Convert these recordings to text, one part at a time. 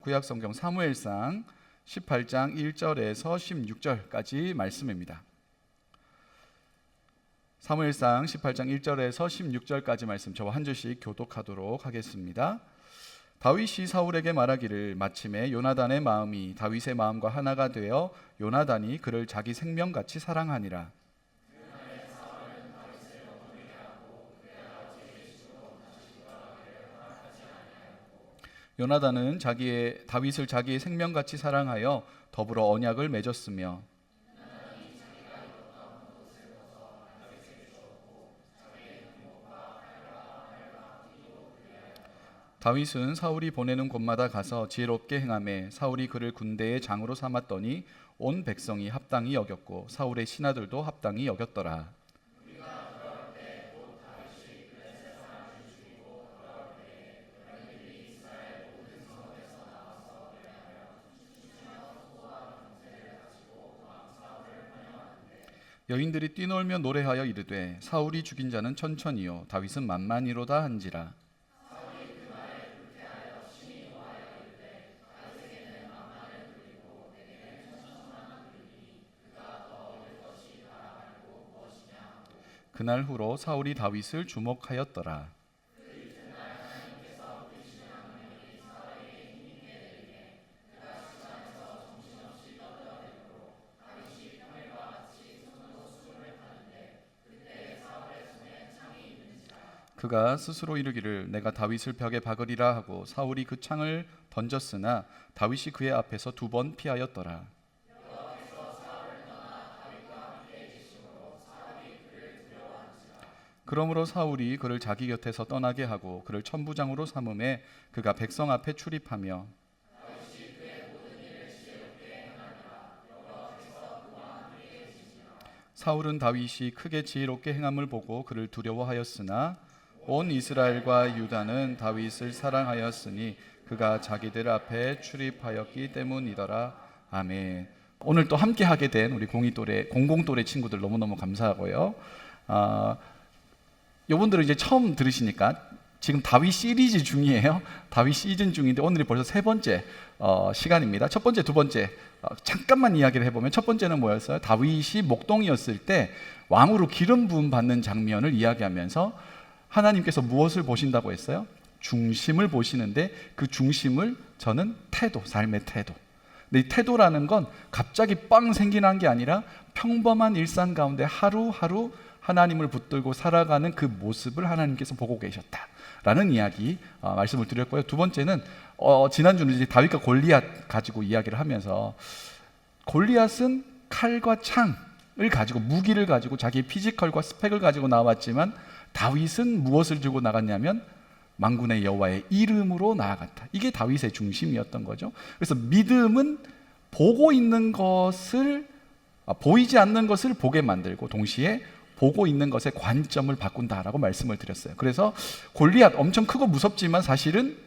구약성경 사무엘상 18장 1절에서 16절까지 말씀입니다. 사무엘상 18장 1절에서 16절까지 말씀 저와 한 절씩 교독하도록 하겠습니다. 다윗이 사울에게 말하기를 마침에 요나단의 마음이 다윗의 마음과 하나가 되어 요나단이 그를 자기 생명같이 사랑하니라. 요나단은 다윗을 자기의 생명같이 사랑하여 더불어 언약을 맺었으며 다윗은 사울이 보내는 곳마다 가서 지혜롭게 행하매 사울이 그를 군대의 장으로 삼았더니 온 백성이 합당히 여겼고 사울의 신하들도 합당히 여겼더라. 여인들이 뛰놀며 노래하여 이르되 사울이 죽인 자는 천천히요 다윗은 만만히로다 한지라. 그날 후로 사울이 다윗을 주목하였더라. 그가 스스로 이르기를 내가 다윗을 벽에 박으리라 하고 사울이 그 창을 던졌으나 다윗이 그의 앞에서 2번 피하였더라. 그러므로 사울이 그를 자기 곁에서 떠나게 하고 그를 천부장으로 삼음에 그가 백성 앞에 출입하며 사울은 다윗이 크게 지혜롭게 행함을 보고 그를 두려워하였으나 온 이스라엘과 유다는 다윗을 사랑하였으니 그가 자기들 앞에 출입하였기 때문이더라. 아멘. 오늘 또 함께 하게 된 우리 공공또래 친구들 너무너무 감사하고요. 이분들은 이제 처음 들으시니까 지금 다윗 시리즈 중이에요. 다윗 시즌 중인데 오늘이 벌써 3번째 시간입니다. 첫 번째, 두 번째 잠깐만 이야기를 해보면 첫 번째는 뭐였어요? 다윗이 목동이었을 때 왕으로 기름 부음 받는 장면을 이야기하면서 하나님께서 무엇을 보신다고 했어요? 중심을 보시는데 그 중심을 저는 태도, 삶의 태도. 근데 이 태도라는 건 갑자기 빵 생기는 게 아니라 평범한 일상 가운데 하루하루 하나님을 붙들고 살아가는 그 모습을 하나님께서 보고 계셨다라는 이야기 말씀을 드렸고요. 두 번째는 지난주는 이제 다윗과 골리앗 가지고 이야기를 하면서 골리앗은 칼과 창을 가지고 무기를 가지고 자기의 피지컬과 스펙을 가지고 나왔지만 다윗은 무엇을 들고 나갔냐면 만군의 여호와의 이름으로 나아갔다. 이게 다윗의 중심이었던 거죠. 그래서 믿음은 보고 있는 것을 보이지 않는 것을 보게 만들고 동시에 보고 있는 것의 관점을 바꾼다라고 말씀을 드렸어요. 그래서 골리앗 엄청 크고 무섭지만 사실은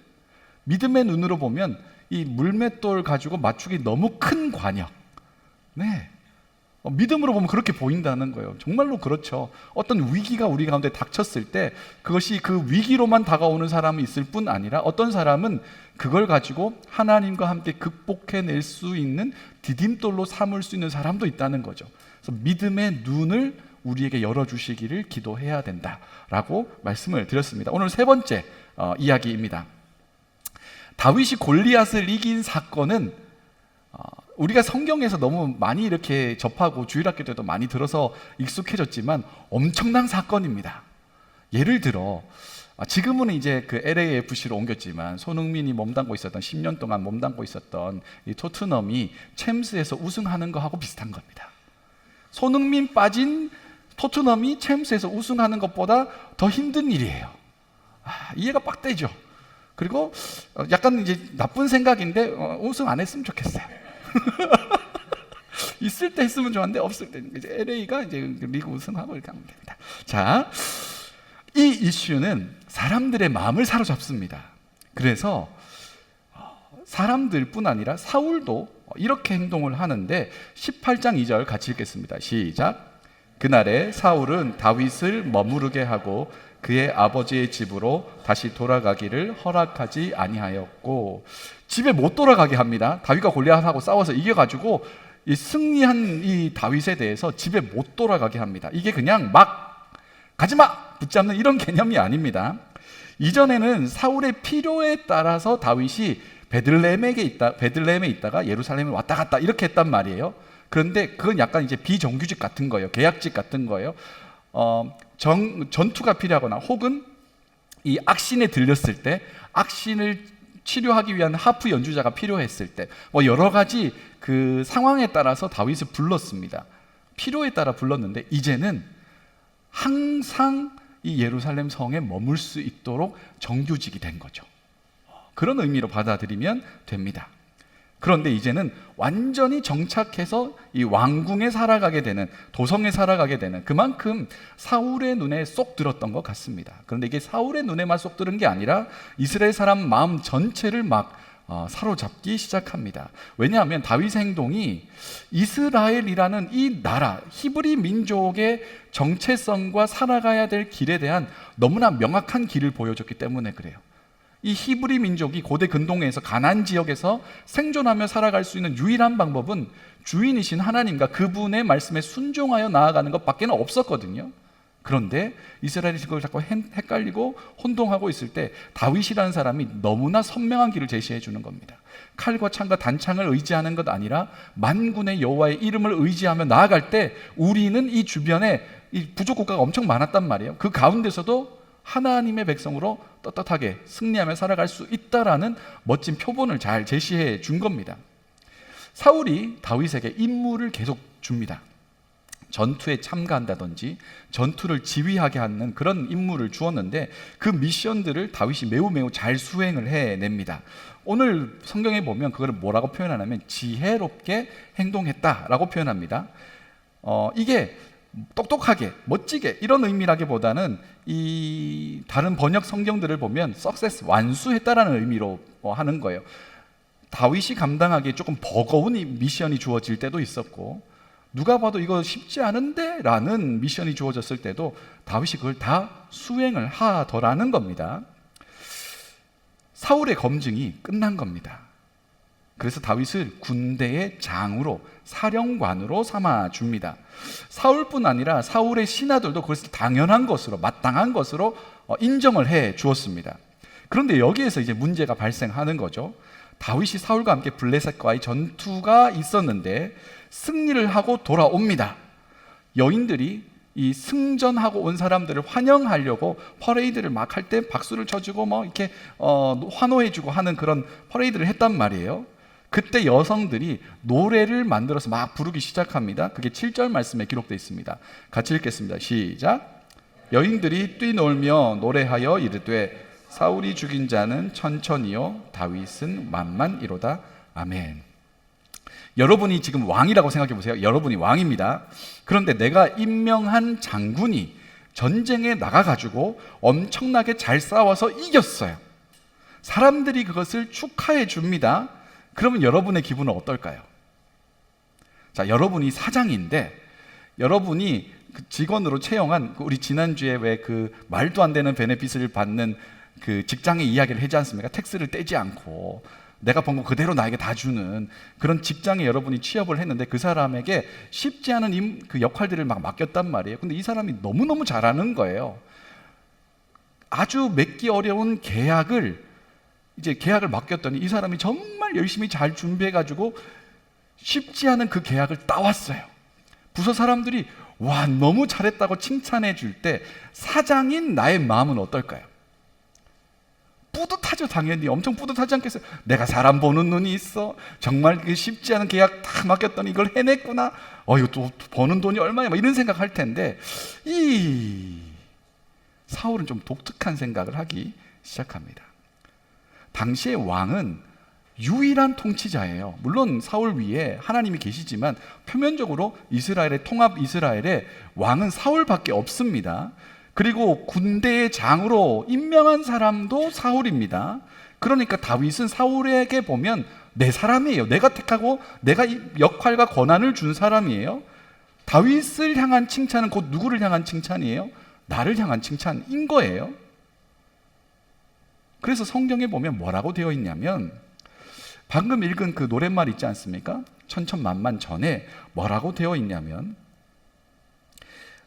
믿음의 눈으로 보면 이 물맷돌 가지고 맞추기 너무 큰 관역. 네. 믿음으로 보면 그렇게 보인다는 거예요. 정말로 그렇죠. 어떤 위기가 우리 가운데 닥쳤을 때 그것이 그 위기로만 다가오는 사람이 있을 뿐 아니라 어떤 사람은 그걸 가지고 하나님과 함께 극복해낼 수 있는 디딤돌로 삼을 수 있는 사람도 있다는 거죠. 그래서 믿음의 눈을 우리에게 열어주시기를 기도해야 된다라고 말씀을 드렸습니다. 오늘 3번째 이야기입니다. 다윗이 골리앗을 이긴 사건은 우리가 성경에서 너무 많이 이렇게 접하고 주일학교 때도 많이 들어서 익숙해졌지만 엄청난 사건입니다. 예를 들어 지금은 이제 그 LAFC로 옮겼지만 손흥민이 몸담고 있었던 10년 동안 몸담고 있었던 이 토트넘이 챔스에서 우승하는 거하고 비슷한 겁니다. 손흥민 빠진 토트넘이 챔스에서 우승하는 것보다 더 힘든 일이에요. 이해가 빡 되죠. 그리고 약간 이제 나쁜 생각인데 우승 안 했으면 좋겠어요. 있을 때 했으면 좋았는데 없을 때 이제 LA가 이제 리그 우승하고 이렇게 하면 됩니다. 자, 이 이슈는 사람들의 마음을 사로잡습니다. 그래서 사람들뿐 아니라 사울도 이렇게 행동을 하는데 18장 2절 같이 읽겠습니다. 시작. 그날에 사울은 다윗을 머무르게 하고 그의 아버지의 집으로 다시 돌아가기를 허락하지 아니하였고, 집에 못 돌아가게 합니다. 다윗과 골리앗하고 싸워서 이겨가지고 이 승리한 이 다윗에 대해서 집에 못 돌아가게 합니다. 이게 그냥 막 가지마 붙잡는 이런 개념이 아닙니다. 이전에는 사울의 필요에 따라서 다윗이 베들레헴에 있다가 예루살렘에 왔다 갔다 이렇게 했단 말이에요. 그런데 그건 약간 이제 비정규직 같은 거예요. 계약직 같은 거예요. 전투가 필요하거나 혹은 이 악신에 들렸을 때, 악신을 치료하기 위한 하프 연주자가 필요했을 때, 뭐 여러 가지 그 상황에 따라서 다윗을 불렀습니다. 필요에 따라 불렀는데 이제는 항상 이 예루살렘 성에 머물 수 있도록 정규직이 된 거죠. 그런 의미로 받아들이면 됩니다. 그런데 이제는 완전히 정착해서 이 왕궁에 살아가게 되는, 도성에 살아가게 되는, 그만큼 사울의 눈에 쏙 들었던 것 같습니다. 그런데 이게 사울의 눈에만 쏙 들은 게 아니라 이스라엘 사람 마음 전체를 막 사로잡기 시작합니다. 왜냐하면 다윗의 행동이 이스라엘이라는 이 나라, 히브리 민족의 정체성과 살아가야 될 길에 대한 너무나 명확한 길을 보여줬기 때문에 그래요. 이 히브리 민족이 고대 근동에서 가나안 지역에서 생존하며 살아갈 수 있는 유일한 방법은 주인이신 하나님과 그분의 말씀에 순종하여 나아가는 것밖에 없었거든요. 그런데 이스라엘이 그걸 자꾸 헷갈리고 혼동하고 있을 때 다윗이라는 사람이 너무나 선명한 길을 제시해 주는 겁니다. 칼과 창과 단창을 의지하는 것 아니라 만군의 여호와의 이름을 의지하며 나아갈 때 우리는 이 주변에 이 부족 국가가 엄청 많았단 말이에요. 그 가운데서도 하나님의 백성으로 떳떳하게 승리하며 살아갈 수 있다라는 멋진 표본을 잘 제시해 준 겁니다. 사울이 다윗에게 임무를 계속 줍니다. 전투에 참가한다든지 전투를 지휘하게 하는 그런 임무를 주었는데 그 미션들을 다윗이 매우 잘 수행을 해냅니다. 오늘 성경에 보면 그걸 뭐라고 표현하냐면 지혜롭게 행동했다라고 표현합니다. 이게 똑똑하게, 멋지게 이런 의미라기보다는 이 다른 번역 성경들을 보면 success, 완수했다라는 의미로 하는 거예요. 다윗이 감당하기에 조금 버거운 미션이 주어질 때도 있었고, 누가 봐도 이거 쉽지 않은데 라는 미션이 주어졌을 때도 다윗이 그걸 다 수행을 하더라는 겁니다. 사울의 검증이 끝난 겁니다. 그래서 다윗을 군대의 장으로, 사령관으로 삼아줍니다. 사울뿐 아니라 사울의 신하들도 그것을 당연한 것으로, 마땅한 것으로 인정을 해 주었습니다. 그런데 여기에서 이제 문제가 발생하는 거죠. 다윗이 사울과 함께 블레셋과의 전투가 있었는데 승리를 하고 돌아옵니다. 여인들이 이 승전하고 온 사람들을 환영하려고 퍼레이드를 막 할 때 박수를 쳐주고 뭐 이렇게 환호해주고 하는 그런 퍼레이드를 했단 말이에요. 그때 여성들이 노래를 만들어서 막 부르기 시작합니다. 그게 7절 말씀에 기록되어 있습니다. 같이 읽겠습니다. 시작. 여인들이 뛰놀며 노래하여 이르되 사울이 죽인 자는 천천히요 다윗은 만만이로다. 아멘. 여러분이 지금 왕이라고 생각해 보세요. 여러분이 왕입니다. 그런데 내가 임명한 장군이 전쟁에 나가가지고 엄청나게 잘 싸워서 이겼어요. 사람들이 그것을 축하해 줍니다. 그러면 여러분의 기분은 어떨까요? 자, 여러분이 사장인데 여러분이 그 직원으로 채용한, 우리 지난주에 왜 그 말도 안 되는 베네핏을 받는 그 직장의 이야기를 하지 않습니까? 텍스를 떼지 않고 내가 번 거 그대로 나에게 다 주는 그런 직장에 여러분이 취업을 했는데 그 사람에게 쉽지 않은 그 역할들을 막 맡겼단 말이에요. 근데 이 사람이 너무너무 잘하는 거예요. 아주 맺기 어려운 계약을 맡겼더니 이 사람이 정말 열심히 잘 준비해가지고 쉽지 않은 그 계약을 따왔어요. 부서 사람들이 와 너무 잘했다고 칭찬해 줄 때 사장인 나의 마음은 어떨까요? 뿌듯하죠. 당연히 엄청 뿌듯하지 않겠어요? 내가 사람 보는 눈이 있어. 정말 그 쉽지 않은 계약 다 맡겼더니 이걸 해냈구나. 이거 또 버는 돈이 얼마야? 막 이런 생각할 텐데 이 사울은 좀 독특한 생각을 하기 시작합니다. 당시의 왕은 유일한 통치자예요. 물론 사울 위에 하나님이 계시지만 표면적으로 이스라엘의 통합 이스라엘의 왕은 사울밖에 없습니다. 그리고 군대의 장으로 임명한 사람도 사울입니다. 그러니까 다윗은 사울에게 보면 내 사람이에요. 내가 택하고 내가 이 역할과 권한을 준 사람이에요. 다윗을 향한 칭찬은 곧 누구를 향한 칭찬이에요? 나를 향한 칭찬인 거예요. 그래서 성경에 보면 뭐라고 되어 있냐면, 방금 읽은 그 노랫말 있지 않습니까? 천천만만 전에 뭐라고 되어 있냐면,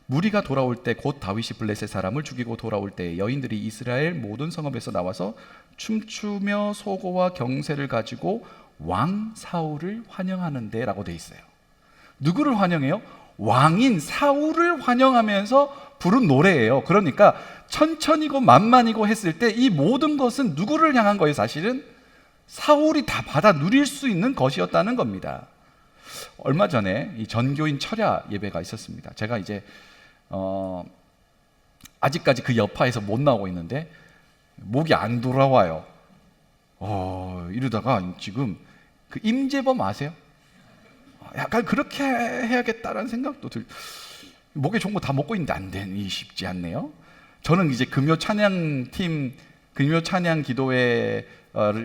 무리가 돌아올 때 곧 다윗이 블레셋 사람을 죽이고 돌아올 때 여인들이 이스라엘 모든 성읍에서 나와서 춤추며 소고와 경세를 가지고 왕 사울을 환영하는데 라고 되어 있어요. 누구를 환영해요? 왕인 사울을 환영하면서 부른 노래예요. 그러니까 천천히고 만만이고 했을 때 이 모든 것은 누구를 향한 거예요? 사실은 사울이 다 받아 누릴 수 있는 것이었다는 겁니다. 얼마 전에 이 전교인 철야 예배가 있었습니다. 제가 이제 아직까지 그 여파에서 못 나오고 있는데 목이 안 돌아와요. 이러다가 지금 그 임재범 아세요? 약간 그렇게 해야겠다라는 생각도 목에 좋은 거 다 먹고 있는데 안 되니 쉽지 않네요. 저는 이제 금요 찬양팀, 금요 찬양 기도회를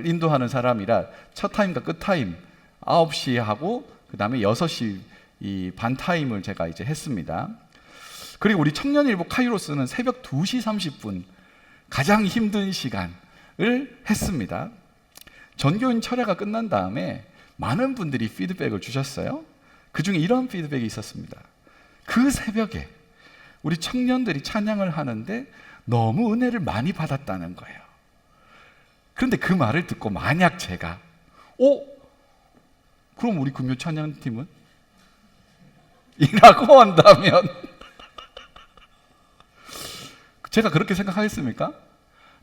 인도하는 사람이라 첫 타임과 끝 타임 9시 하고 그 다음에 6시 이 반 타임을 제가 이제 했습니다. 그리고 우리 청년일보 카이로스는 새벽 2시 30분 가장 힘든 시간을 했습니다. 전교인 철야가 끝난 다음에 많은 분들이 피드백을 주셨어요. 그 중에 이런 피드백이 있었습니다. 그 새벽에 우리 청년들이 찬양을 하는데 너무 은혜를 많이 받았다는 거예요. 그런데 그 말을 듣고 만약 제가 그럼 우리 금요 찬양팀은? 이라고 한다면 제가 그렇게 생각하겠습니까?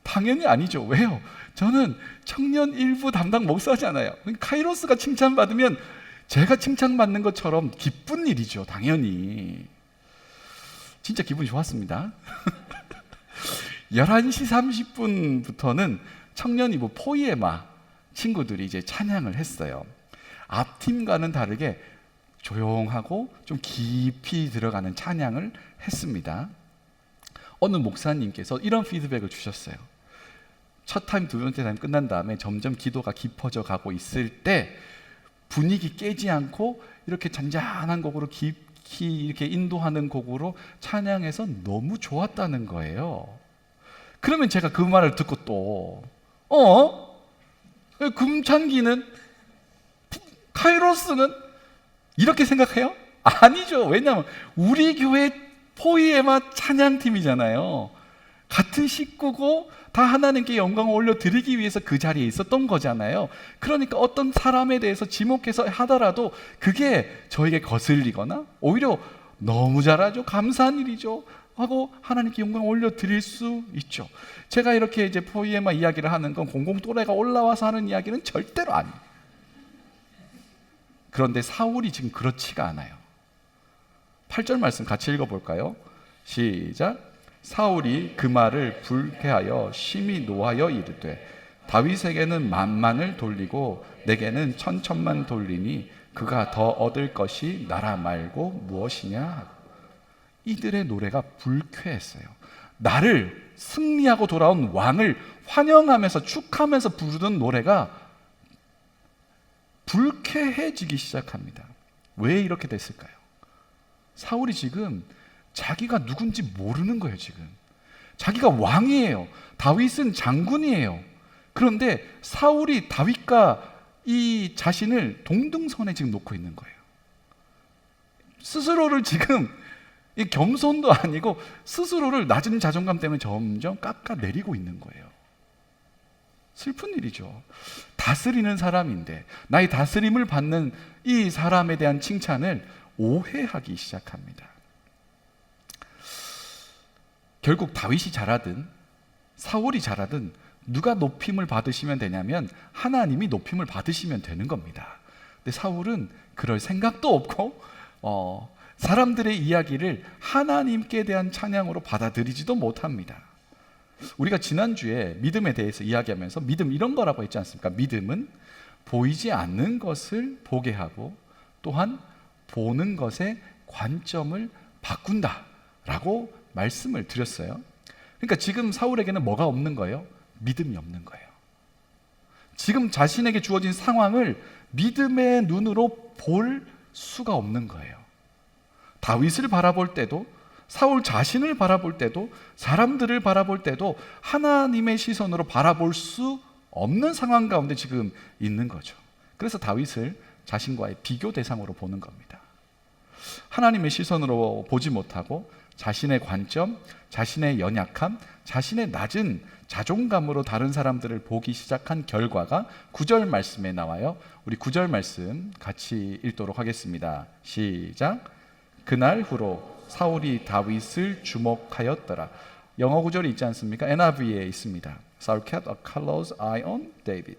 당연히 아니죠. 왜요? 저는 청년 일부 담당 목사잖아요. 카이로스가 칭찬받으면 제가 칭찬받는 것처럼 기쁜 일이죠. 당연히. 진짜 기분이 좋았습니다. 11시 30분부터는 청년 일부 포이에마 친구들이 이제 찬양을 했어요. 앞팀과는 다르게 조용하고 좀 깊이 들어가는 찬양을 했습니다. 어느 목사님께서 이런 피드백을 주셨어요. 첫 타임, 두 번째 타임 끝난 다음에 점점 기도가 깊어져 가고 있을 때 분위기 깨지 않고 이렇게 잔잔한 곡으로 깊이 이렇게 인도하는 곡으로 찬양해서 너무 좋았다는 거예요. 그러면 제가 그 말을 듣고 또 금찬기는, 카이로스는 이렇게 생각해요? 아니죠. 왜냐하면 우리 교회 포이에마 찬양팀이잖아요. 같은 식구고 다 하나님께 영광을 올려드리기 위해서 그 자리에 있었던 거잖아요. 그러니까 어떤 사람에 대해서 지목해서 하더라도 그게 저에게 거슬리거나 오히려 너무 잘하죠, 감사한 일이죠 하고 하나님께 영광을 올려드릴 수 있죠. 제가 이렇게 이제 포이에마 이야기를 하는 건 공공또래가 올라와서 하는 이야기는 절대로 아니에요. 그런데 사울이 지금 그렇지가 않아요. 8절 말씀 같이 읽어볼까요? 시작. 사울이 그 말을 불쾌하여 심히 노하여 이르되 다윗에게는 만만을 돌리고 내게는 천천만 돌리니 그가 더 얻을 것이 나라 말고 무엇이냐 하고. 이들의 노래가 불쾌했어요. 나를 승리하고 돌아온 왕을 환영하면서 축하하면서 부르는 노래가 불쾌해지기 시작합니다. 왜 이렇게 됐을까요? 사울이 지금 자기가 누군지 모르는 거예요. 지금 자기가 왕이에요. 다윗은 장군이에요. 그런데 사울이 다윗과 이 자신을 동등선에 지금 놓고 있는 거예요. 스스로를 지금 겸손도 아니고 스스로를 낮은 자존감 때문에 점점 깎아내리고 있는 거예요. 슬픈 일이죠. 다스리는 사람인데 나의 다스림을 받는 이 사람에 대한 칭찬을 오해하기 시작합니다. 결국 다윗이 잘하든 사울이 잘하든 누가 높임을 받으시면 되냐면 하나님이 높임을 받으시면 되는 겁니다. 근데 사울은 그럴 생각도 없고 사람들의 이야기를 하나님께 대한 찬양으로 받아들이지도 못합니다. 우리가 지난주에 믿음에 대해서 이야기하면서 믿음 이런 거라고 했지 않습니까? 믿음은 보이지 않는 것을 보게 하고 또한 보는 것의 관점을 바꾼다라고 말씀을 드렸어요. 그러니까 지금 사울에게는 뭐가 없는 거예요? 믿음이 없는 거예요. 지금 자신에게 주어진 상황을 믿음의 눈으로 볼 수가 없는 거예요. 다윗을 바라볼 때도, 사울 자신을 바라볼 때도, 사람들을 바라볼 때도 하나님의 시선으로 바라볼 수 없는 상황 가운데 지금 있는 거죠. 그래서 다윗을 자신과의 비교 대상으로 보는 겁니다. 하나님의 시선으로 보지 못하고 자신의 관점, 자신의 연약함, 자신의 낮은 자존감으로 다른 사람들을 보기 시작한 결과가 9절 말씀에 나와요. 우리 9절 말씀 같이 읽도록 하겠습니다. 시작. 그날 후로 사울이 다윗을 주목하였더라. 영어 구절이 있지 않습니까? NIV에 있습니다. Saul kept a close eye on David.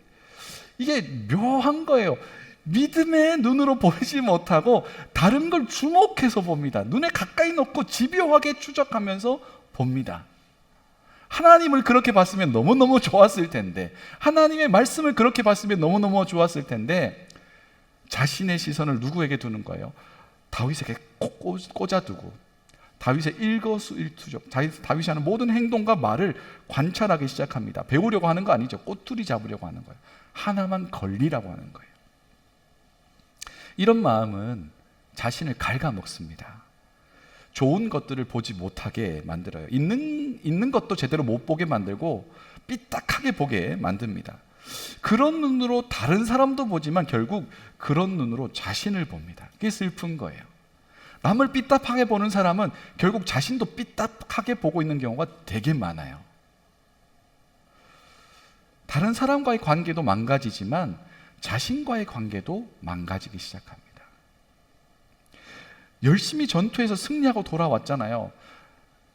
이게 묘한 거예요. 믿음의 눈으로 보지 못하고 다른 걸 주목해서 봅니다. 눈에 가까이 놓고 집요하게 추적하면서 봅니다. 하나님을 그렇게 봤으면 너무너무 좋았을 텐데, 하나님의 말씀을 그렇게 봤으면 너무너무 좋았을 텐데, 자신의 시선을 누구에게 두는 거예요? 다윗에게 꽂아두고 다윗의 일거수일투족, 다윗이 하는 모든 행동과 말을 관찰하기 시작합니다. 배우려고 하는 거 아니죠. 꼬투리 잡으려고 하는 거예요. 하나만 걸리라고 하는 거예요. 이런 마음은 자신을 갉아먹습니다. 좋은 것들을 보지 못하게 만들어요. 있는 것도 제대로 못 보게 만들고 삐딱하게 보게 만듭니다. 그런 눈으로 다른 사람도 보지만 결국 그런 눈으로 자신을 봅니다. 그게 슬픈 거예요. 남을 삐딱하게 보는 사람은 결국 자신도 삐딱하게 보고 있는 경우가 되게 많아요. 다른 사람과의 관계도 망가지지만 자신과의 관계도 망가지기 시작합니다. 열심히 전투에서 승리하고 돌아왔잖아요.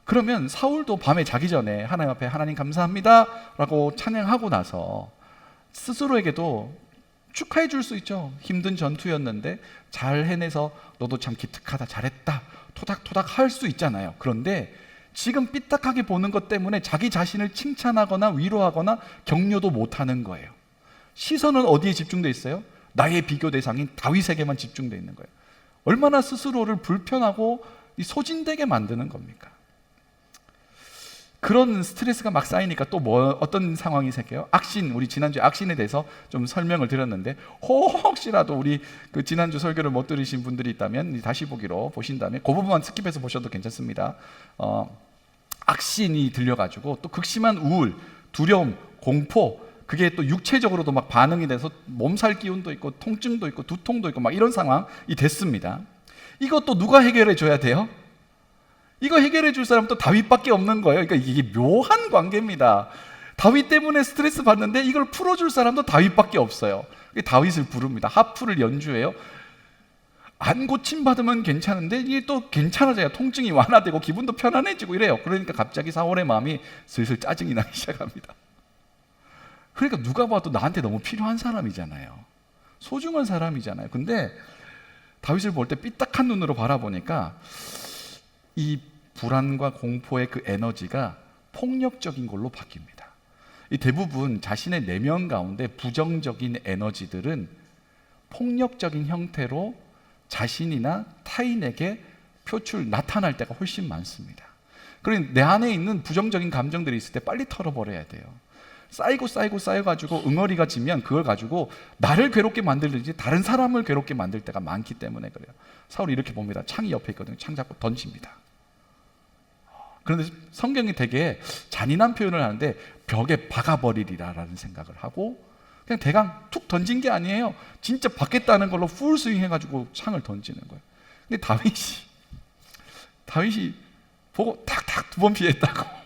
그러면 사울도 밤에 자기 전에 하나님 앞에 하나님 감사합니다 라고 찬양하고 나서 스스로에게도 축하해 줄 수 있죠. 힘든 전투였는데 잘 해내서 너도 참 기특하다, 잘했다, 토닥토닥 할 수 있잖아요. 그런데 지금 삐딱하게 보는 것 때문에 자기 자신을 칭찬하거나 위로하거나 격려도 못하는 거예요. 시선은 어디에 집중되어 있어요? 나의 비교 대상인 다윗에게만 집중되어 있는 거예요. 얼마나 스스로를 불편하고 소진되게 만드는 겁니까? 그런 스트레스가 막 쌓이니까 또 어떤 상황이 생겨요? 악신, 우리 지난주에 악신에 대해서 좀 설명을 드렸는데, 혹시라도 우리 그 지난주 설교를 못 들으신 분들이 있다면 다시 보기로 보신 다음에 그 부분만 스킵해서 보셔도 괜찮습니다. 악신이 들려가지고 또 극심한 우울, 두려움, 공포, 그게 또 육체적으로도 막 반응이 돼서 몸살 기운도 있고 통증도 있고 두통도 있고 막 이런 상황이 됐습니다. 이것도 누가 해결해 줘야 돼요? 이거 해결해 줄 사람은 또 다윗밖에 없는 거예요. 그러니까 이게 묘한 관계입니다. 다윗 때문에 스트레스 받는데 이걸 풀어줄 사람도 다윗밖에 없어요. 다윗을 부릅니다. 하프를 연주해요. 안 고침받으면 괜찮은데 이게 또 괜찮아져야 통증이 완화되고 기분도 편안해지고 이래요. 그러니까 갑자기 사울의 마음이 슬슬 짜증이 나기 시작합니다. 그러니까 누가 봐도 나한테 너무 필요한 사람이잖아요. 소중한 사람이잖아요. 근데 다윗을 볼 때 삐딱한 눈으로 바라보니까 이 불안과 공포의 그 에너지가 폭력적인 걸로 바뀝니다. 이 대부분 자신의 내면 가운데 부정적인 에너지들은 폭력적인 형태로 자신이나 타인에게 나타날 때가 훨씬 많습니다. 그러니 내 안에 있는 부정적인 감정들이 있을 때 빨리 털어버려야 돼요. 쌓여가지고 응어리가 지면 그걸 가지고 나를 괴롭게 만들든지 다른 사람을 괴롭게 만들 때가 많기 때문에 그래요. 사울이 이렇게 봅니다. 창이 옆에 있거든요. 창 잡고 던집니다. 그런데 성경이 되게 잔인한 표현을 하는데 벽에 박아버리리라라는 생각을 하고 그냥 대강 툭 던진 게 아니에요. 진짜 받겠다는 걸로 풀스윙 해가지고 창을 던지는 거예요. 근데 다윗이 보고 탁탁 2번 피했다고.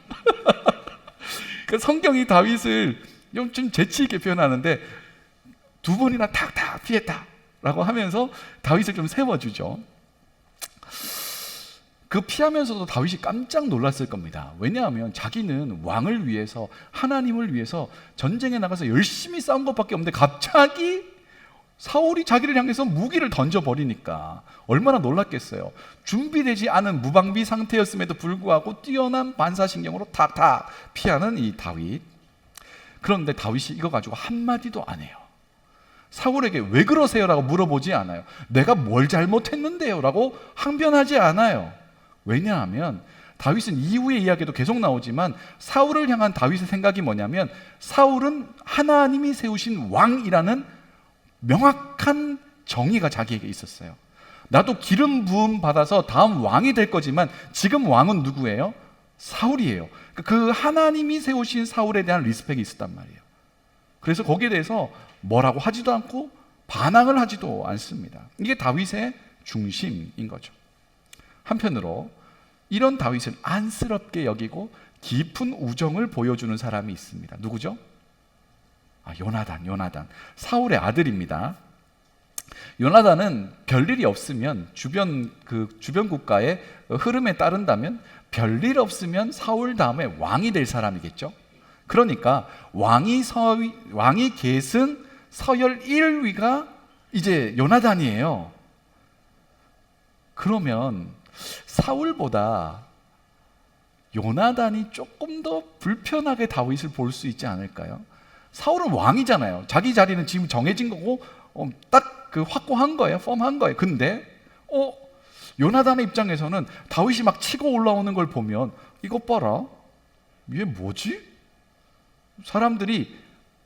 그 성경이 다윗을 좀 재치 있게 표현하는데 2번이나 탁탁 피했다라고 하면서 다윗을 좀 세워주죠. 그 피하면서도 다윗이 깜짝 놀랐을 겁니다. 왜냐하면 자기는 왕을 위해서, 하나님을 위해서 전쟁에 나가서 열심히 싸운 것밖에 없는데 갑자기 사울이 자기를 향해서 무기를 던져버리니까 얼마나 놀랐겠어요. 준비되지 않은 무방비 상태였음에도 불구하고 뛰어난 반사신경으로 탁탁 피하는 이 다윗. 그런데 다윗이 이거 가지고 한마디도 안 해요. 사울에게 왜 그러세요? 라고 물어보지 않아요. 내가 뭘 잘못했는데요? 라고 항변하지 않아요. 왜냐하면 다윗은 이후의 이야기도 계속 나오지만 사울을 향한 다윗의 생각이 뭐냐면 사울은 하나님이 세우신 왕이라는 명확한 정의가 자기에게 있었어요. 나도 기름 부음 받아서 다음 왕이 될 거지만 지금 왕은 누구예요? 사울이에요. 그 하나님이 세우신 사울에 대한 리스펙이 있었단 말이에요. 그래서 거기에 대해서 뭐라고 하지도 않고 반항을 하지도 않습니다. 이게 다윗의 중심인 거죠. 한편으로 이런 다윗은 안쓰럽게 여기고 깊은 우정을 보여주는 사람이 있습니다. 누구죠? 요나단. 사울의 아들입니다. 요나단은 별일이 없으면 주변 국가의 흐름에 따른다면 별일 없으면 사울 다음에 왕이 될 사람이겠죠. 그러니까 왕이 계승 서열 1위가 이제 요나단이에요. 그러면 사울보다 요나단이 조금 더 불편하게 다윗을 볼 수 있지 않을까요? 사울은 왕이잖아요. 자기 자리는 지금 정해진 거고 딱 확고한 거예요. 펌한 거예요. 근데 요나단의 입장에서는 다윗이 막 치고 올라오는 걸 보면 이것 봐라, 얘 뭐지? 사람들이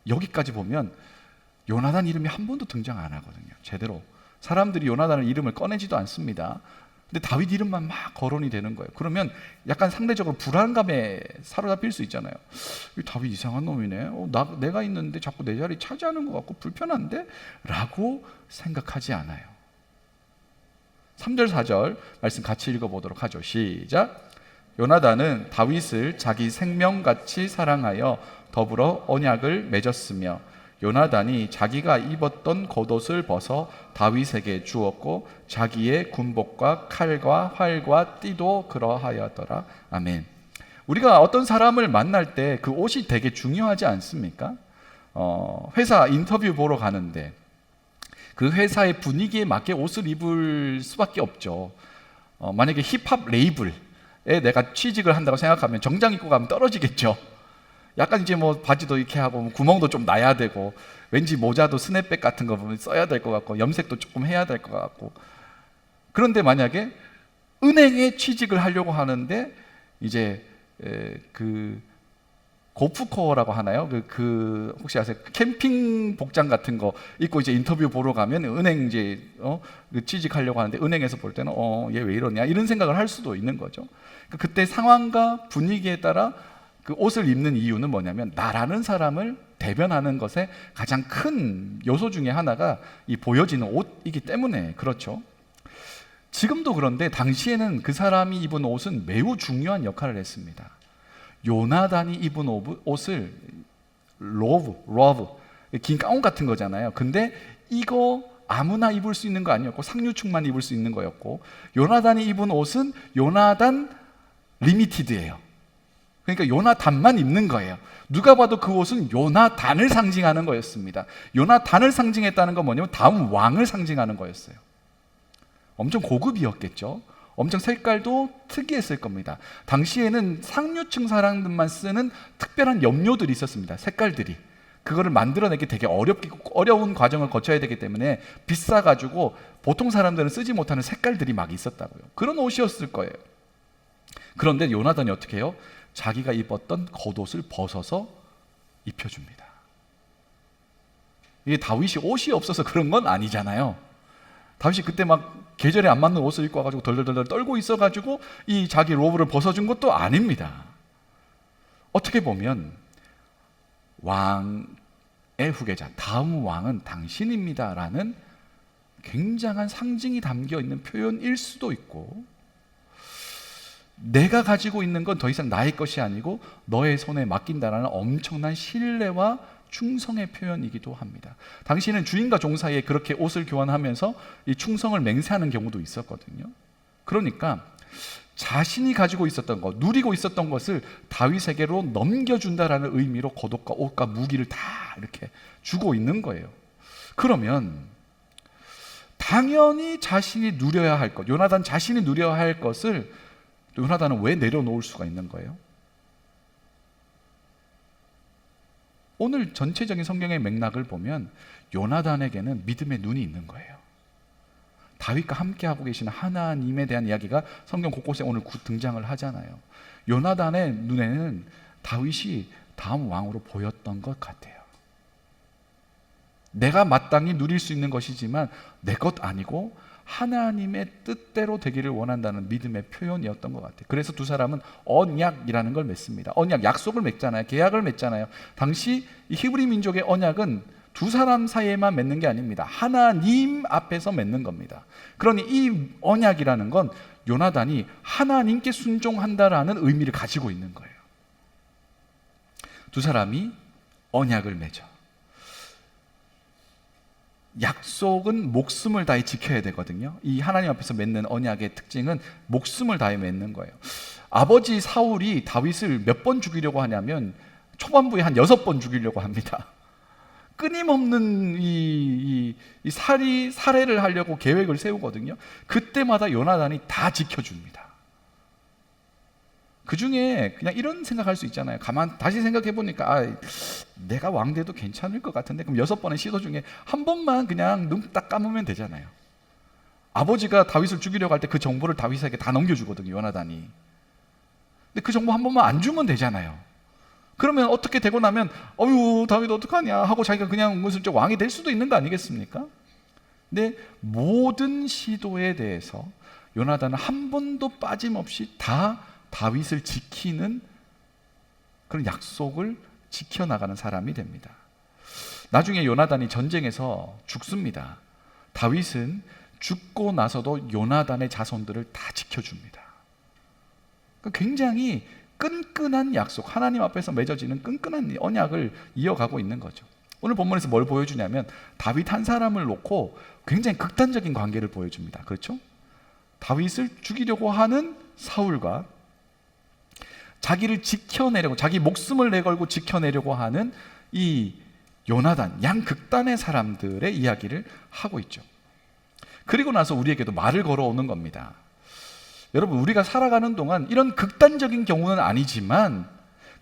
여기까지 보면 요나단 이름이 한 번도 등장 안 하거든요. 제대로 사람들이 요나단의 이름을 꺼내지도 않습니다. 근데 다윗 이름만 막 거론이 되는 거예요. 그러면 약간 상대적으로 불안감에 사로잡힐 수 있잖아요. 다윗 이상한 놈이네. 내가 있는데 자꾸 내 자리 차지하는 것 같고 불편한데? 라고 생각하지 않아요. 3절 4절 말씀 같이 읽어보도록 하죠. 시작. 요나단은 다윗을 자기 생명같이 사랑하여 더불어 언약을 맺었으며 요나단이 자기가 입었던 겉옷을 벗어 다윗에게 주었고 자기의 군복과 칼과 활과 띠도 그러하였더라. 아멘. 우리가 어떤 사람을 만날 때 그 옷이 되게 중요하지 않습니까? 회사 인터뷰 보러 가는데 그 회사의 분위기에 맞게 옷을 입을 수밖에 없죠. 만약에 힙합 레이블에 내가 취직을 한다고 생각하면 정장 입고 가면 떨어지겠죠. 약간 이제 바지도 이렇게 하고 구멍도 좀 나야 되고 왠지 모자도 스냅백 같은 거 보면 써야 될 것 같고 염색도 조금 해야 될 것 같고. 그런데 만약에 은행에 취직을 하려고 하는데 이제 고프코어라고 하나요? 혹시 아세요? 캠핑 복장 같은 거 입고 이제 인터뷰 보러 가면 은행 이제 취직하려고 하는데 은행에서 볼 때는 얘 왜 이러냐 이런 생각을 할 수도 있는 거죠. 그때 상황과 분위기에 따라 그 옷을 입는 이유는 뭐냐면 나라는 사람을 대변하는 것에 가장 큰 요소 중에 하나가 이 보여지는 옷이기 때문에 그렇죠. 지금도 그런데 당시에는 그 사람이 입은 옷은 매우 중요한 역할을 했습니다. 요나단이 입은 옷을 로브, 긴 가운 같은 거잖아요. 근데 이거 아무나 입을 수 있는 거 아니었고 상류층만 입을 수 있는 거였고 요나단이 입은 옷은 요나단 리미티드예요. 그러니까 요나단만 입는 거예요. 누가 봐도 그 옷은 요나단을 상징하는 거였습니다. 요나단을 상징했다는 건 뭐냐면 다음 왕을 상징하는 거였어요. 엄청 고급이었겠죠. 엄청 색깔도 특이했을 겁니다. 당시에는 상류층 사람들만 쓰는 특별한 염료들이 있었습니다. 색깔들이. 그거를 만들어내기 되게 어려운 과정을 거쳐야 되기 때문에 비싸가지고 보통 사람들은 쓰지 못하는 색깔들이 막 있었다고요. 그런 옷이었을 거예요. 그런데 요나단이 어떻게 해요? 자기가 입었던 겉옷을 벗어서 입혀줍니다. 이게 다윗이 옷이 없어서 그런 건 아니잖아요. 다윗이 그때 막 계절에 안 맞는 옷을 입고 와가지고 덜덜덜 떨고 있어가지고 이 자기 로브를 벗어준 것도 아닙니다. 어떻게 보면 왕의 후계자, 다음 왕은 당신입니다라는 굉장한 상징이 담겨 있는 표현일 수도 있고 내가 가지고 있는 건 더 이상 나의 것이 아니고 너의 손에 맡긴다라는 엄청난 신뢰와 충성의 표현이기도 합니다. 당시에는 주인과 종 사이에 그렇게 옷을 교환하면서 이 충성을 맹세하는 경우도 있었거든요. 그러니까 자신이 가지고 있었던 것, 누리고 있었던 것을 다윗에게로 넘겨준다라는 의미로 겉옷과 옷과 무기를 다 이렇게 주고 있는 거예요. 그러면 당연히 자신이 누려야 할 것, 요나단 자신이 누려야 할 것을 요나단은 왜 내려놓을 수가 있는 거예요? 오늘 전체적인 성경의 맥락을 보면 요나단에게는 믿음의 눈이 있는 거예요. 다윗과 함께하고 계시는 하나님에 대한 이야기가 성경 곳곳에 오늘 등장을 하잖아요. 요나단의 눈에는 다윗이 다음 왕으로 보였던 것 같아요. 내가 마땅히 누릴 수 있는 것이지만 내 것 아니고 하나님의 뜻대로 되기를 원한다는 믿음의 표현이었던 것 같아요. 그래서 두 사람은 언약이라는 걸 맺습니다. 언약, 약속을 맺잖아요. 계약을 맺잖아요. 당시 이 히브리 민족의 언약은 두 사람 사이에만 맺는 게 아닙니다. 하나님 앞에서 맺는 겁니다. 그러니 이 언약이라는 건 요나단이 하나님께 순종한다라는 의미를 가지고 있는 거예요. 두 사람이 언약을 맺어. 약속은 목숨을 다해 지켜야 되거든요. 이 하나님 앞에서 맺는 언약의 특징은 목숨을 다해 맺는 거예요. 아버지 사울이 다윗을 몇 번 죽이려고 하냐면 초반부에 한 6번 죽이려고 합니다. 끊임없는 살해를 하려고 계획을 세우거든요. 그때마다 요나단이 다 지켜줍니다. 그 중에 그냥 이런 생각할 수 있잖아요. 다시 생각해 보니까 내가 왕 돼도 괜찮을 것 같은데, 그럼 6번의 시도 중에 한 번만 그냥 눈 딱 감으면 되잖아요. 아버지가 다윗을 죽이려고 할 때 그 정보를 다윗에게 다 넘겨주거든요, 요나단이. 근데 그 정보 한 번만 안 주면 되잖아요. 그러면 어떻게 되고 나면 어휴 다윗 어떡하냐 하고 자기가 그냥 은근슬쩍 왕이 될 수도 있는 거 아니겠습니까? 근데 모든 시도에 대해서 요나단은 한 번도 빠짐없이 다 다윗을 지키는 그런 약속을 지켜나가는 사람이 됩니다. 나중에 요나단이 전쟁에서 죽습니다. 다윗은 죽고 나서도 요나단의 자손들을 다 지켜줍니다. 굉장히 끈끈한 약속, 하나님 앞에서 맺어지는 끈끈한 언약을 이어가고 있는 거죠. 오늘 본문에서 뭘 보여주냐면 다윗 한 사람을 놓고 굉장히 극단적인 관계를 보여줍니다. 그렇죠? 다윗을 죽이려고 하는 사울과 자기를 지켜내려고, 자기 목숨을 내걸고 지켜내려고 하는 이 요나단, 양극단의 사람들의 이야기를 하고 있죠. 그리고 나서 우리에게도 말을 걸어오는 겁니다. 여러분, 우리가 살아가는 동안 이런 극단적인 경우는 아니지만,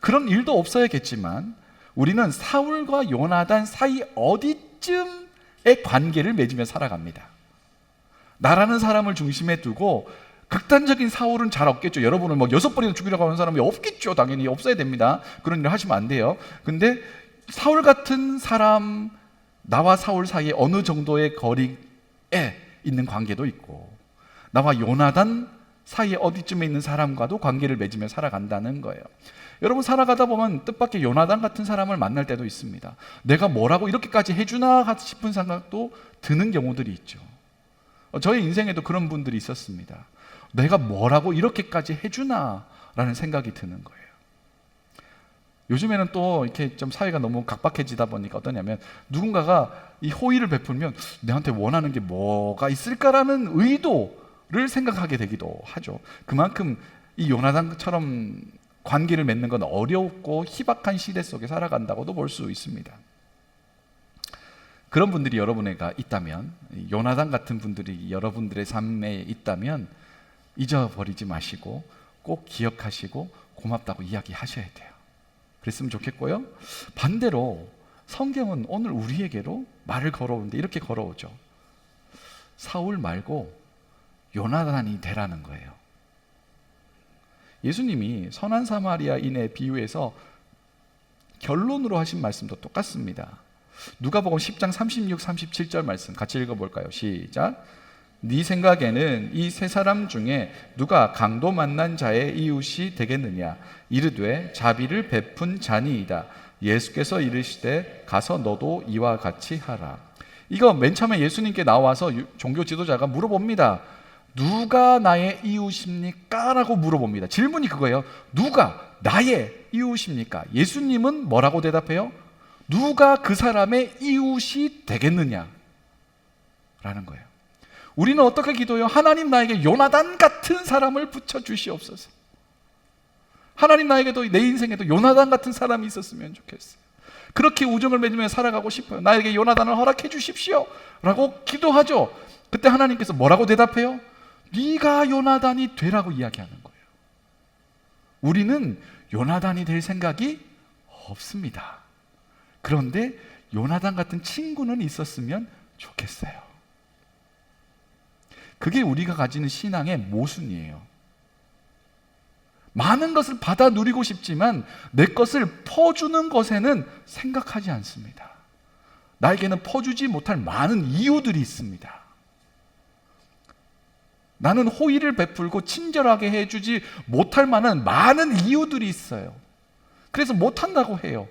그런 일도 없어야겠지만, 우리는 사울과 요나단 사이 어디쯤의 관계를 맺으며 살아갑니다. 나라는 사람을 중심에 두고 극단적인 사울은 잘 없겠죠. 여러분을 6번이나 죽이려고 하는 사람이 없겠죠. 당연히 없어야 됩니다. 그런 일을 하시면 안 돼요. 근데 사울 같은 사람, 나와 사울 사이에 어느 정도의 거리에 있는 관계도 있고, 나와 요나단 사이에 어디쯤에 있는 사람과도 관계를 맺으며 살아간다는 거예요. 여러분, 살아가다 보면 뜻밖의 요나단 같은 사람을 만날 때도 있습니다. 내가 뭐라고 이렇게까지 해주나 싶은 생각도 드는 경우들이 있죠. 저의 인생에도 그런 분들이 있었습니다. 내가 뭐라고 이렇게까지 해주나 라는 생각이 드는 거예요. 요즘에는 또 이렇게 좀 사회가 너무 각박해지다 보니까 어떠냐면, 누군가가 이 호의를 베풀면 내한테 원하는 게 뭐가 있을까라는 의도를 생각하게 되기도 하죠. 그만큼 이 요나단처럼 관계를 맺는 건 어렵고 희박한 시대 속에 살아간다고도 볼 수 있습니다. 그런 분들이 여러분에게 있다면, 요나단 같은 분들이 여러분들의 삶에 있다면 잊어버리지 마시고 꼭 기억하시고 고맙다고 이야기하셔야 돼요. 그랬으면 좋겠고요. 반대로 성경은 오늘 우리에게로 말을 걸어오는데 이렇게 걸어오죠. 사울 말고 요나단이 되라는 거예요. 예수님이 선한 사마리아인의 비유에서 결론으로 하신 말씀도 똑같습니다. 누가복음 10장 36, 37절 말씀 같이 읽어볼까요? 시작. 네 생각에는 이 세 사람 중에 누가 강도 만난 자의 이웃이 되겠느냐? 이르되 자비를 베푼 자니이다. 예수께서 이르시되 가서 너도 이와 같이 하라. 이거 맨 처음에 예수님께 나와서 종교 지도자가 물어봅니다. 누가 나의 이웃입니까? 라고 물어봅니다. 질문이 그거예요. 누가 나의 이웃입니까? 예수님은 뭐라고 대답해요? 누가 그 사람의 이웃이 되겠느냐? 라는 거예요. 우리는 어떻게 기도해요? 하나님 나에게 요나단 같은 사람을 붙여주시옵소서. 하나님 나에게도, 내 인생에도 요나단 같은 사람이 있었으면 좋겠어요. 그렇게 우정을 맺으며 살아가고 싶어요. 나에게 요나단을 허락해 주십시오 라고 기도하죠. 그때 하나님께서 뭐라고 대답해요? 네가 요나단이 되라고 이야기하는 거예요. 우리는 요나단이 될 생각이 없습니다. 그런데 요나단 같은 친구는 있었으면 좋겠어요. 그게 우리가 가지는 신앙의 모순이에요. 많은 것을 받아 누리고 싶지만 내 것을 퍼주는 것에는 생각하지 않습니다. 나에게는 퍼주지 못할 많은 이유들이 있습니다. 나는 호의를 베풀고 친절하게 해주지 못할 만한 많은 이유들이 있어요. 그래서 못한다고 해요.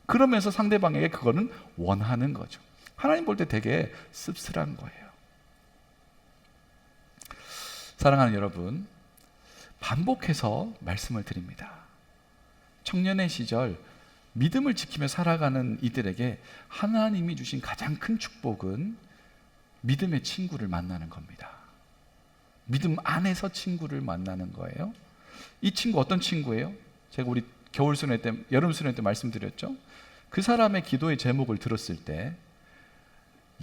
그러면서 상대방에게 그거는 원하는 거죠. 하나님 볼 때 되게 씁쓸한 거예요. 사랑하는 여러분, 반복해서 말씀을 드립니다. 청년의 시절 믿음을 지키며 살아가는 이들에게 하나님이 주신 가장 큰 축복은 믿음의 친구를 만나는 겁니다. 믿음 안에서 친구를 만나는 거예요. 이 친구 어떤 친구예요? 제가 우리 겨울 수련회 때, 여름 수련회 때 말씀드렸죠. 그 사람의 기도의 제목을 들었을 때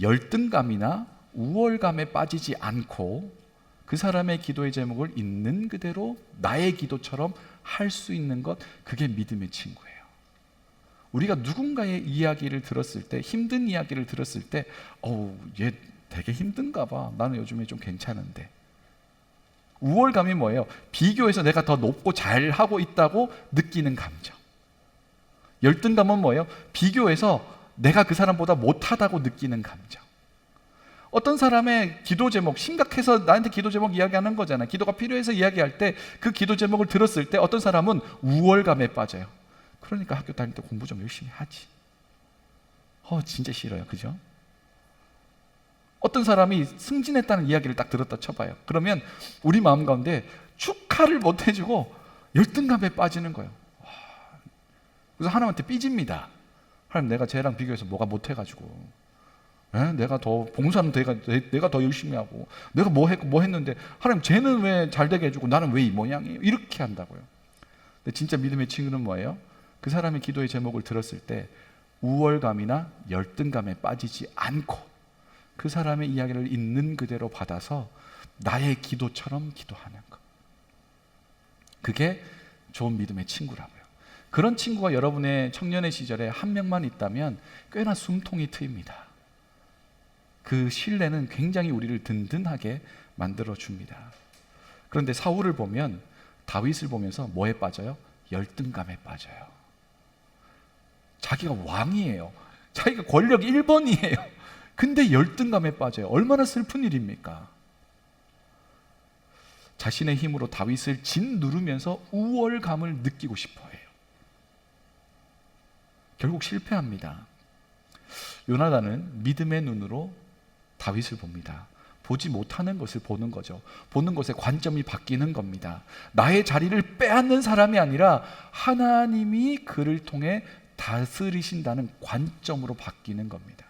열등감이나 우월감에 빠지지 않고 그 사람의 기도의 제목을 있는 그대로 나의 기도처럼 할 수 있는 것, 그게 믿음의 친구예요. 우리가 누군가의 이야기를 들었을 때, 힘든 이야기를 들었을 때, 얘 되게 힘든가 봐. 나는 요즘에 좀 괜찮은데. 우월감이 뭐예요? 비교해서 내가 더 높고 잘하고 있다고 느끼는 감정. 열등감은 뭐예요? 비교해서 내가 그 사람보다 못하다고 느끼는 감정. 어떤 사람의 기도 제목, 심각해서 나한테 기도 제목 이야기하는 거잖아요. 기도가 필요해서 이야기할 때 그 기도 제목을 들었을 때 어떤 사람은 우월감에 빠져요. 그러니까 학교 다닐 때 공부 좀 열심히 하지. 진짜 싫어요. 그죠? 어떤 사람이 승진했다는 이야기를 딱 들었다 쳐봐요. 그러면 우리 마음 가운데 축하를 못 해주고 열등감에 빠지는 거예요. 그래서 하나님한테 삐집니다. 하나님, 내가 쟤랑 비교해서 뭐가 못해가지고 내가 더 봉사는 내가 더 열심히 하고 내가 뭐 했는데 하나님, 쟤는 왜 잘 되게 해주고 나는 왜 이 모양이에요? 이렇게 한다고요. 근데 진짜 믿음의 친구는 뭐예요? 그 사람의 기도의 제목을 들었을 때 우월감이나 열등감에 빠지지 않고 그 사람의 이야기를 있는 그대로 받아서 나의 기도처럼 기도하는 것. 그게 좋은 믿음의 친구라고요. 그런 친구가 여러분의 청년의 시절에 한 명만 있다면 꽤나 숨통이 트입니다. 그 신뢰는 굉장히 우리를 든든하게 만들어줍니다. 그런데 사울을 보면, 다윗을 보면서 뭐에 빠져요? 열등감에 빠져요. 자기가 왕이에요. 자기가 권력 1번이에요. 근데 열등감에 빠져요. 얼마나 슬픈 일입니까? 자신의 힘으로 다윗을 짓누르면서 우월감을 느끼고 싶어 해요. 결국 실패합니다. 요나단은 믿음의 눈으로 다윗을 봅니다. 보지 못하는 것을 보는 거죠. 보는 것에 관점이 바뀌는 겁니다. 나의 자리를 빼앗는 사람이 아니라 하나님이 그를 통해 다스리신다는 관점으로 바뀌는 겁니다.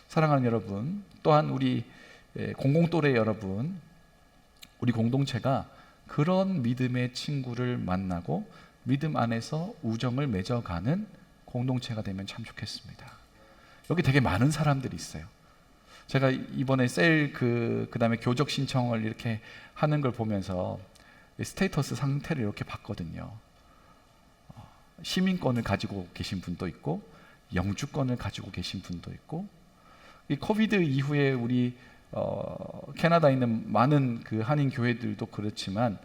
사랑하는 여러분, 또한 우리 공공또래 여러분, 우리 공동체가 그런 믿음의 친구를 만나고 믿음 안에서 우정을 맺어가는 공동체가 되면 참 좋겠습니다. 여기 되게 많은 사람들이 있어요. 제가 이번에 셀 그다음에 교적 신청을 이렇게 하는 걸 보면서 스테이터스 상태를 이렇게 봤거든요. 시민권을 가지고 계신 분도 있고 영주권을 가지고 계신 분도 있고, 이 코비드 이후에 우리 캐나다에 있는 많은 그 한인 교회들도 그렇지만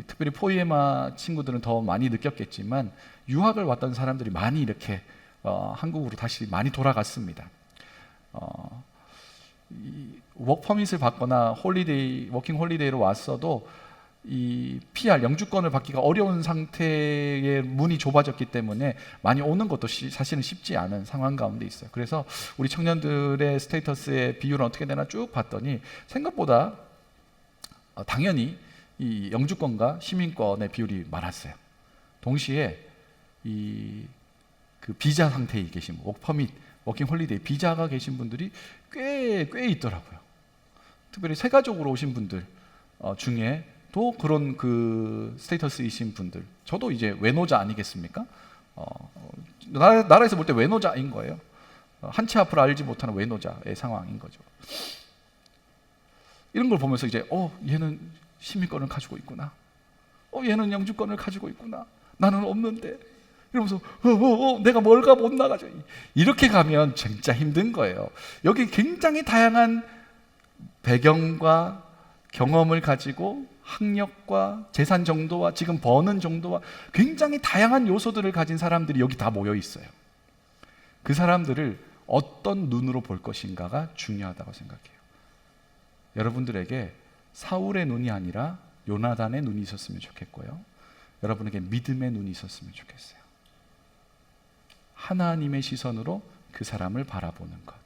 특별히 포이에마 친구들은 더 많이 느꼈겠지만 유학을 왔던 사람들이 많이 이렇게 한국으로 다시 많이 돌아갔습니다. 워크퍼밋을 받거나 워킹 홀리데이로 왔어도 이 PR 영주권을 받기가 어려운 상태의 문이 좁아졌기 때문에 많이 오는 것도 사실은 쉽지 않은 상황 가운데 있어요. 그래서 우리 청년들의 스테이터스의 비율은 어떻게 되나 쭉 봤더니 생각보다 당연히 이 영주권과 시민권의 비율이 많았어요. 동시에 그 비자 상태에 계신 워크퍼밋, 워킹 홀리데이 비자가 계신 분들이 꽤 있더라고요. 특별히 세가족으로 오신 분들 중에 또 그런 그 스테이터스이신 분들, 저도 이제 외노자 아니겠습니까? 나라에서 볼 때 외노자인 거예요. 한 치 앞을 알지 못하는 외노자의 상황인 거죠. 이런 걸 보면서 이제 얘는 시민권을 가지고 있구나. 얘는 영주권을 가지고 있구나. 나는 없는데. 이러면서 내가 뭘가 못 나가죠. 이렇게 가면 진짜 힘든 거예요. 여기 굉장히 다양한 배경과 경험을 가지고 학력과 재산 정도와 지금 버는 정도와 굉장히 다양한 요소들을 가진 사람들이 여기 다 모여 있어요. 그 사람들을 어떤 눈으로 볼 것인가가 중요하다고 생각해요. 여러분들에게 사울의 눈이 아니라 요나단의 눈이 있었으면 좋겠고요. 여러분에게 믿음의 눈이 있었으면 좋겠어요. 하나님의 시선으로 그 사람을 바라보는 것.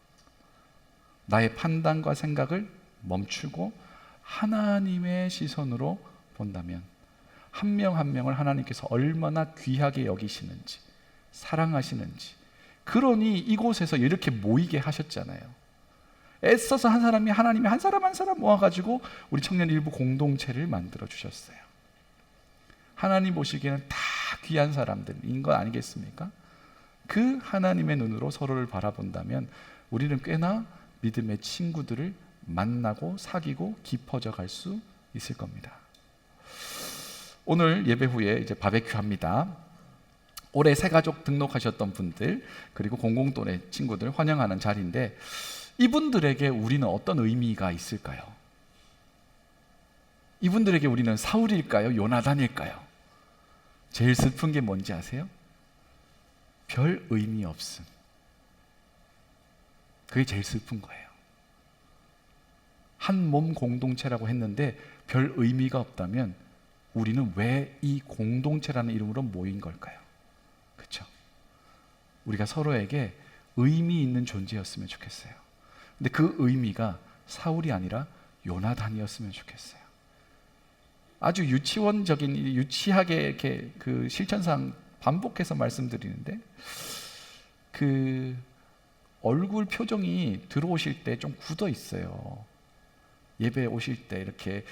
나의 판단과 생각을 멈추고 하나님의 시선으로 본다면 한 명 한 명을 하나님께서 얼마나 귀하게 여기시는지, 사랑하시는지. 그러니 이곳에서 이렇게 모이게 하셨잖아요. 애써서 한 사람이 하나님이 한 사람 한 사람 모아가지고 우리 청년 일부 공동체를 만들어 주셨어요. 하나님 보시기에는 다 귀한 사람들인 거 아니겠습니까? 그 하나님의 눈으로 서로를 바라본다면 우리는 꽤나 믿음의 친구들을 만나고 사귀고 깊어져 갈 수 있을 겁니다. 오늘 예배 후에 이제 바베큐 합니다. 올해 새가족 등록하셨던 분들 그리고 공공또래 친구들 환영하는 자리인데 이분들에게 우리는 어떤 의미가 있을까요? 이분들에게 우리는 사울일까요? 요나단일까요? 제일 슬픈 게 뭔지 아세요? 별 의미 없음. 그게 제일 슬픈 거예요. 한 몸 공동체라고 했는데 별 의미가 없다면 우리는 왜 이 공동체라는 이름으로 모인 걸까요? 그렇죠? 우리가 서로에게 의미 있는 존재였으면 좋겠어요. 근데 그 의미가 사울이 아니라 요나단이었으면 좋겠어요. 아주 유치원적인, 유치하게 이렇게 그 실천상 반복해서 말씀드리는데 그 얼굴 표정이 들어오실 때 좀 굳어 있어요. 예배 오실 때 이렇게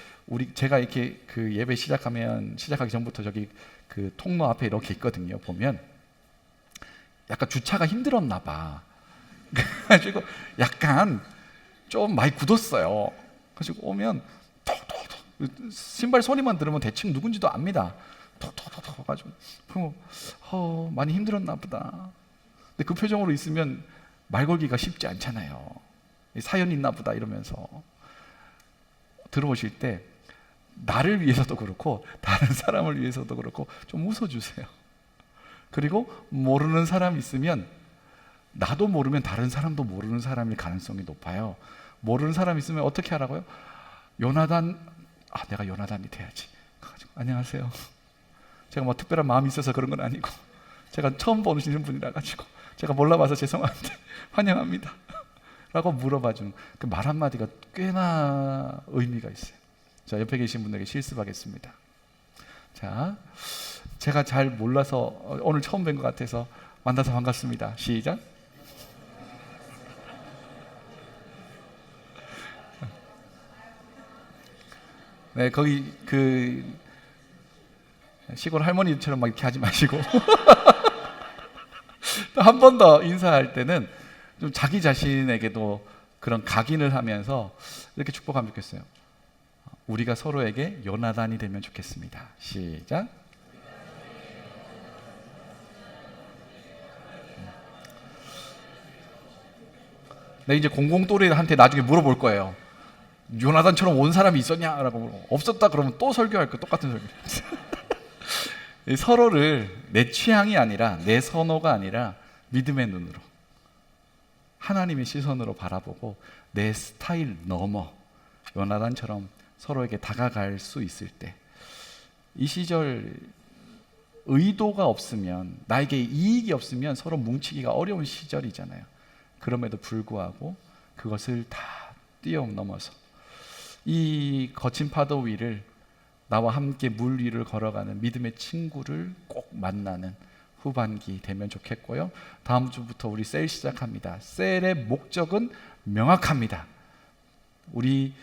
제가 이렇게 그 예배 시작하기 전부터 저기 그 통로 앞에 이렇게 있거든요. 보면 약간 주차가 힘들었나 봐. 그래가지고 약간 좀 많이 굳었어요. 그래서 오면 톡톡톡 신발 소리만 들으면 대충 누군지도 압니다. 톡톡톡 가지고 많이 힘들었나 보다. 근데 그 표정으로 있으면 말 걸기가 쉽지 않잖아요. 사연 있나 보다 이러면서 들어오실 때 나를 위해서도 그렇고 다른 사람을 위해서도 그렇고 좀 웃어주세요. 그리고 모르는 사람 있으면 나도 모르면 다른 사람도 모르는 사람일 가능성이 높아요. 모르는 사람 있으면 어떻게 하라고요? 요나단, 내가 요나단이 돼야지. 안녕하세요. 제가 뭐 특별한 마음이 있어서 그런 건 아니고 제가 처음 보시는 분이라 가지고 제가 몰라봐서 죄송한데 환영합니다 라고 물어봐주는 그 말 한마디가 꽤나 의미가 있어요. 자, 옆에 계신 분에게 실습하겠습니다. 자, 제가 잘 몰라서 오늘 처음 뵌 것 같아서 만나서 반갑습니다. 시작. 네, 거기 그 시골 할머니처럼 막 이렇게 하지 마시고 한 번 더 인사할 때는 좀 자기 자신에게도 그런 각인을 하면서 이렇게 축복하면 좋겠어요. 우리가 서로에게 요나단이 되면 좋겠습니다. 시작. 네, 이제 공공또래한테 나중에 물어볼 거예요. 요나단처럼 온 사람이 있었냐라고. 없었다 그러면 또 설교할 거 똑같은 설교. 서로를 내 취향이 아니라 내 선호가 아니라 믿음의 눈으로 하나님의 시선으로 바라보고 내 스타일 넘어 요나단처럼 서로에게 다가갈 수 있을 때, 이 시절 의도가 없으면, 나에게 이익이 없으면 서로 뭉치기가 어려운 시절이잖아요. 그럼에도 불구하고 그것을 다 뛰어넘어서 이 거친 파도 위를 나와 함께 물 위를 걸어가는 믿음의 친구를 꼭 만나는 후반기 되면 좋겠고요. 다음 주부터 우리 셀 시작합니다. 셀의 목적은 명확합니다. 우리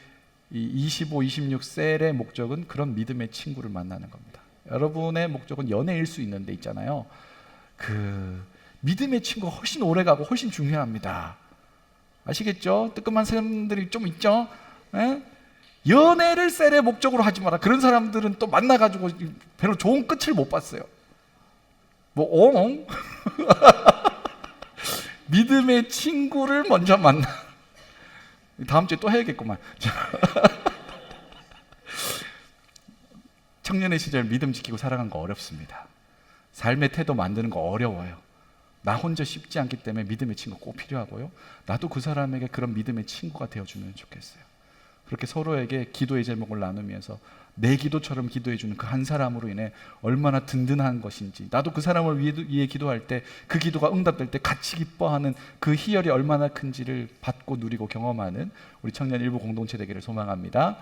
25, 26 셀의 목적은 그런 믿음의 친구를 만나는 겁니다. 여러분의 목적은 연애일 수 있는데 있잖아요. 그 믿음의 친구가 훨씬 오래가고 훨씬 중요합니다. 아시겠죠? 뜨끔한 사람들이 좀 있죠? 에? 연애를 셀의 목적으로 하지 마라. 그런 사람들은 또 만나가지고 별로 좋은 끝을 못 봤어요. 믿음의 친구를 먼저 만나. 다음 주에 또 해야겠구만. 청년의 시절 믿음 지키고 살아간 거 어렵습니다. 삶의 태도 만드는 거 어려워요. 나 혼자 쉽지 않기 때문에 믿음의 친구 꼭 필요하고요. 나도 그 사람에게 그런 믿음의 친구가 되어주면 좋겠어요. 그렇게 서로에게 기도의 제목을 나누면서 내 기도처럼 기도해 주는 그 한 사람으로 인해 얼마나 든든한 것인지, 나도 그 사람을 위해 기도할 때 그 기도가 응답될 때 같이 기뻐하는 그 희열이 얼마나 큰지를 받고 누리고 경험하는 우리 청년 일부 공동체 되기를 소망합니다.